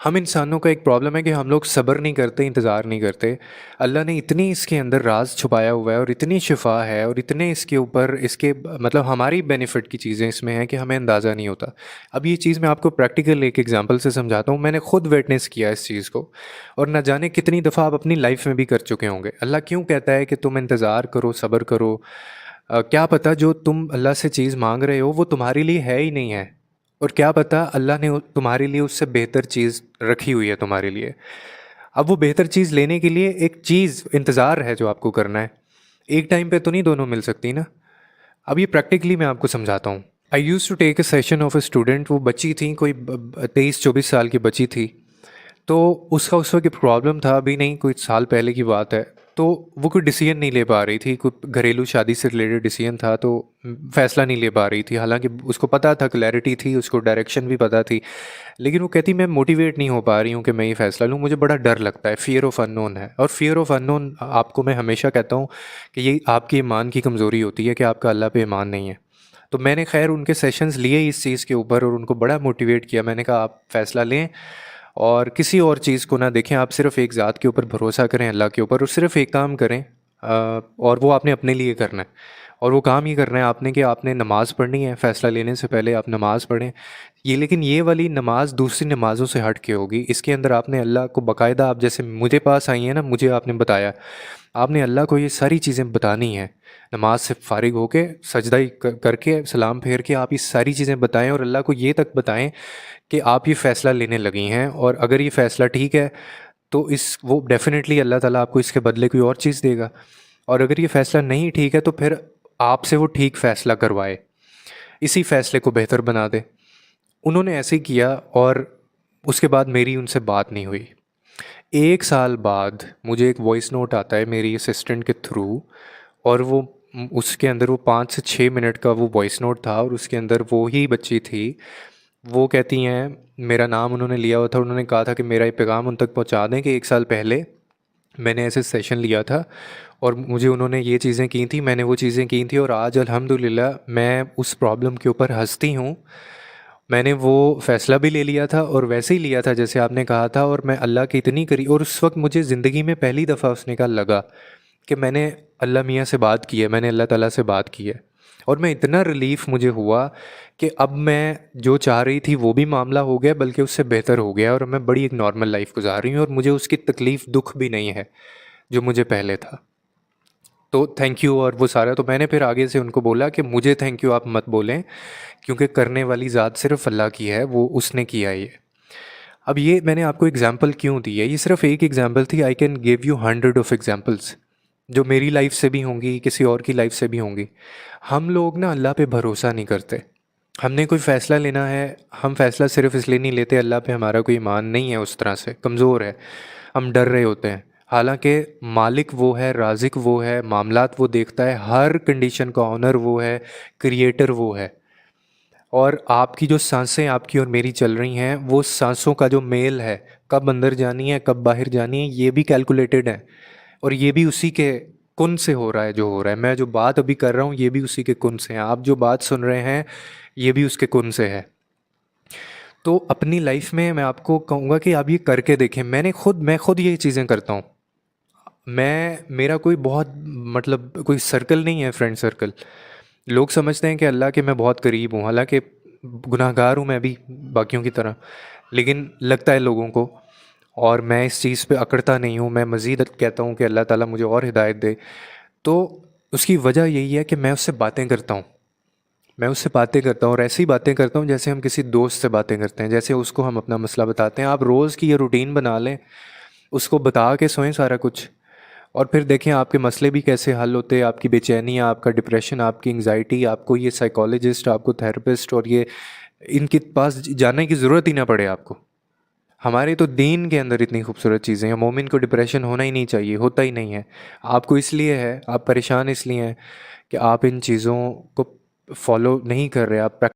ہم انسانوں کا ایک پرابلم ہے کہ ہم لوگ صبر نہیں کرتے، انتظار نہیں کرتے۔ اللہ نے اتنی اس کے اندر راز چھپایا ہوا ہے اور اتنی شفا ہے اور اتنے اس کے اوپر اس کے مطلب ہماری بینیفٹ کی چیزیں اس میں ہیں کہ ہمیں اندازہ نہیں ہوتا۔ اب یہ چیز میں آپ کو پریکٹیکل ایک ایگزامپل سے سمجھاتا ہوں، میں نے خود ویٹنس کیا اس چیز کو، اور نہ جانے کتنی دفعہ آپ اپنی لائف میں بھی کر چکے ہوں گے۔ اللہ کیوں کہتا ہے کہ تم انتظار کرو، صبر کرو؟ کیا پتہ جو تم اللہ سے چیز مانگ رہے ہو وہ تمہارے لیے ہے ہی نہیں ہے، اور کیا پتہ اللہ نے تمہارے لیے اس سے بہتر چیز رکھی ہوئی ہے تمہارے لیے۔ اب وہ بہتر چیز لینے کے لیے ایک چیز انتظار ہے جو آپ کو کرنا ہے، ایک ٹائم پہ تو نہیں دونوں مل سکتی نا۔ اب یہ پریکٹیکلی میں آپ کو سمجھاتا ہوں۔ I use to take a session of a student, وہ بچی تھیں، کوئی 23-24 سال کی بچی تھی، تو اس کا اس وقت پرابلم تھا، ابھی نہیں کوئی سال پہلے کی بات ہے، تو وہ کوئی ڈیسیجن نہیں لے پا رہی تھی، کوئی گھریلو شادی سے ریلیٹڈ ڈیسیجن تھا، تو فیصلہ نہیں لے پا رہی تھی، حالانکہ اس کو پتہ تھا، کلیئرٹی تھی، اس کو ڈائریکشن بھی پتہ تھی، لیکن وہ کہتی میں موٹیویٹ نہیں ہو پا رہی ہوں کہ میں یہ فیصلہ لوں، مجھے بڑا ڈر لگتا ہے، فیئر آف ان نون ہے۔ اور فیئر آف ان نون آپ کو میں ہمیشہ کہتا ہوں کہ یہ آپ کی ایمان کی کمزوری ہوتی ہے کہ آپ کا اللہ پہ ایمان نہیں ہے۔ تو میں نے خیر ان کے سیشنز لیے اس چیز کے اوپر اور ان کو بڑا موٹیویٹ کیا، میں نے کہا آپ فیصلہ لیں اور کسی اور چیز کو نہ دیکھیں، آپ صرف ایک ذات کے اوپر بھروسہ کریں، اللہ کے اوپر، اور صرف ایک کام کریں، اور وہ آپ نے اپنے لیے کرنا ہے، اور وہ کام یہ کرنا ہے آپ نے کہ آپ نے نماز پڑھنی ہے، فیصلہ لینے سے پہلے آپ نماز پڑھیں۔ یہ لیکن یہ والی نماز دوسری نمازوں سے ہٹ کے ہوگی، اس کے اندر آپ نے اللہ کو باقاعدہ، آپ جیسے مجھے پاس آئی ہیں نا، مجھے آپ نے بتایا، آپ نے اللہ کو یہ ساری چیزیں بتانی ہیں، نماز سے فارغ ہو کے سجدہ کر کے سلام پھیر کے آپ یہ ساری چیزیں بتائیں، اور اللہ کو یہ تک بتائیں کہ آپ یہ فیصلہ لینے لگی ہیں، اور اگر یہ فیصلہ ٹھیک ہے تو وہ ڈیفینیٹلی اللہ تعالیٰ آپ کو اس کے بدلے کوئی اور چیز دے گا، اور اگر یہ فیصلہ نہیں ٹھیک ہے تو پھر آپ سے وہ ٹھیک فیصلہ کروائے، اسی فیصلے کو بہتر بنا دے۔ انہوں نے ایسے ہی کیا، اور اس کے بعد میری ان سے بات نہیں ہوئی۔ 1 سال بعد مجھے ایک وائس نوٹ آتا ہے میری اسسٹنٹ کے تھرو، اور وہ اس کے اندر وہ 5 سے 6 منٹ کا وہ وائس نوٹ تھا، اور اس کے اندر وہی بچی تھی، وہ کہتی ہیں، میرا نام انہوں نے لیا ہوا تھا، انہوں نے کہا تھا کہ میرا یہ پیغام ان تک پہنچا دیں کہ 1 سال پہلے میں نے ایسے سیشن لیا تھا اور مجھے انہوں نے یہ چیزیں کی تھیں، میں نے وہ چیزیں کی تھیں، اور آج الحمدللہ میں اس پرابلم کے اوپر ہنستی ہوں۔ میں نے وہ فیصلہ بھی لے لیا تھا، اور ویسے ہی لیا تھا جیسے آپ نے کہا تھا، اور میں اللہ کی اتنی اور اس وقت مجھے زندگی میں پہلی دفعہ اس نے کہا لگا کہ میں نے اللہ میاں سے بات کی ہے، میں نے اللہ تعالیٰ سے بات کی ہے، اور میں اتنا ریلیف مجھے ہوا کہ اب میں جو چاہ رہی تھی وہ بھی معاملہ ہو گیا، بلکہ اس سے بہتر ہو گیا، اور میں بڑی ایک نارمل لائف گزار رہی ہوں، اور مجھے اس کی تکلیف دکھ بھی نہیں ہے جو مجھے پہلے تھا۔ تو تھینک یو اور وہ سارا، تو میں نے پھر آگے سے ان کو بولا کہ مجھے تھینک یو آپ مت بولیں، کیونکہ کرنے والی ذات صرف اللہ کی ہے، وہ اس نے کیا یہ۔ اب یہ میں نے آپ کو اگزامپل کیوں دی ہے، یہ صرف ایک اگزامپل تھی، آئی کین گیو یو 100 جو میری لائف سے بھی ہوں گی، کسی اور کی لائف سے بھی ہوں گی۔ ہم لوگ نا اللہ پہ بھروسہ نہیں کرتے، ہم نے کوئی فیصلہ لینا ہے، ہم فیصلہ صرف اس لیے نہیں لیتے، اللہ پہ ہمارا کوئی ایمان نہیں ہے، اس طرح سے کمزور ہے، ہم ڈر رہے ہوتے ہیں، حالانکہ مالک وہ ہے، رازق وہ ہے، معاملات وہ دیکھتا ہے، ہر کنڈیشن کا آنر وہ ہے، کریٹر وہ ہے، اور آپ کی جو سانسیں آپ کی اور میری چل رہی ہیں، وہ سانسوں کا جو میل ہے، کب اندر جانی ہے کب باہر جانی ہے، یہ بھی کیلکولیٹڈ ہے، اور یہ بھی اسی کے کن سے ہو رہا ہے جو ہو رہا ہے۔ میں جو بات ابھی کر رہا ہوں یہ بھی اسی کے کن سے ہیں، آپ جو بات سن رہے ہیں یہ بھی اس کے کن سے ہے۔ تو اپنی لائف میں میں آپ کو کہوں گا کہ آپ یہ کر کے دیکھیں، میں خود یہ چیزیں کرتا ہوں، میرا کوئی بہت مطلب کوئی سرکل نہیں ہے، فرینڈ سرکل، لوگ سمجھتے ہیں کہ اللہ کے میں بہت قریب ہوں، حالانکہ گناہ گار ہوں میں بھی باقیوں کی طرح، لیکن لگتا ہے لوگوں کو، اور میں اس چیز پہ اکڑتا نہیں ہوں، میں مزید کہتا ہوں کہ اللہ تعالیٰ مجھے اور ہدایت دے۔ تو اس کی وجہ یہی ہے کہ میں اس سے باتیں کرتا ہوں، اور ایسی باتیں کرتا ہوں جیسے ہم کسی دوست سے باتیں کرتے ہیں، جیسے اس کو ہم اپنا مسئلہ بتاتے ہیں۔ آپ روز کی یہ روٹین بنا لیں، اس کو بتا کے سوئیں سارا کچھ، اور پھر دیکھیں آپ کے مسئلے بھی کیسے حل ہوتے ہیں، آپ کی بے چینی، آپ کا ڈپریشن، آپ کی انگزائٹی، آپ کو یہ سائیکالوجسٹ، آپ کو تھراپسٹ اور یہ ان کے پاس جانے کی ضرورت ہی نہ پڑے آپ کو۔ ہمارے تو دین کے اندر اتنی خوبصورت چیزیں ہیں، مومن کو ڈپریشن ہونا ہی نہیں چاہیے، ہوتا ہی نہیں ہے، آپ کو اس لیے ہے، آپ پریشان اس لیے ہیں کہ آپ ان چیزوں کو فالو نہیں کر رہے، آپ